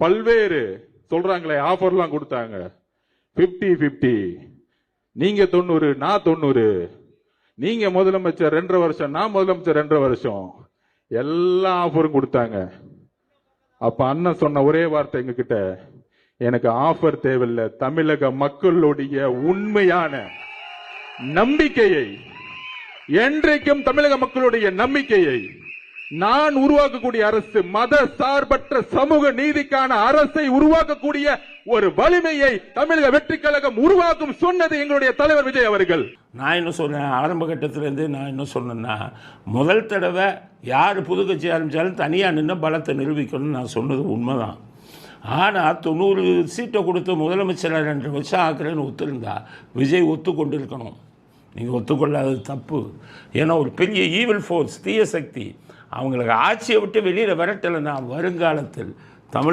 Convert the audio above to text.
பல்வேறு சொல்றாங்களே ஆஃபர்லாம் கொடுத்தாங்க. 50-50, நீங்க 90 நான் 90, நீங்க முதலமைச்சர் 2.5 வருஷம் நான் முதலமைச்சர் 2.5 வருஷம், எல்லா ஆஃபரும் கொடுத்தாங்க. அப்ப அண்ணன் சொன்ன ஒரே வார்த்தை எங்க கிட்ட, எனக்கு ஆஃபர் தேவையில்லை, தமிழக மக்களுடைய உண்மையான நம்பிக்கையை, என்றைக்கும் தமிழக மக்களுடைய நம்பிக்கையை நான் உருவாக்கக்கூடிய அரசு, மத சார்பற்ற சமூக நீதிக்கான அரசை உருவாக்கக்கூடிய ஒரு வலிமையை தமிழக வெற்றி கழகம் உருவாக்கும் சொன்னது எங்களுடைய தலைவர் விஜய் அவர்கள். நான் என்ன சொன்னேன், ஆரம்ப கட்டத்திலேருந்து நான் என்ன சொன்னேன்னா, முதல் தடவை யார் புது கட்சி ஆரம்பித்தாலும் தனியாக நின்று பலத்தை நிரூபிக்கணும்னு நான் சொன்னது உண்மைதான். ஆனால் 90 சீட்டை கொடுத்து முதலமைச்சராக 2 வருஷம் ஆக்குறேன்னு ஒத்துருந்தா விஜய் ஒத்துக்கொண்டிருக்கணும். நீங்கள் ஒத்துக்கொள்ளாதது தப்பு. ஏன்னா ஒரு பெரிய ஈவில் ஃபோர்ஸ், தீய சக்தி, அவங்களுக்கு ஆட்சியை விட்டு வெளியில் விரட்டலைன்னா வருங்காலத்தில் தமிழ்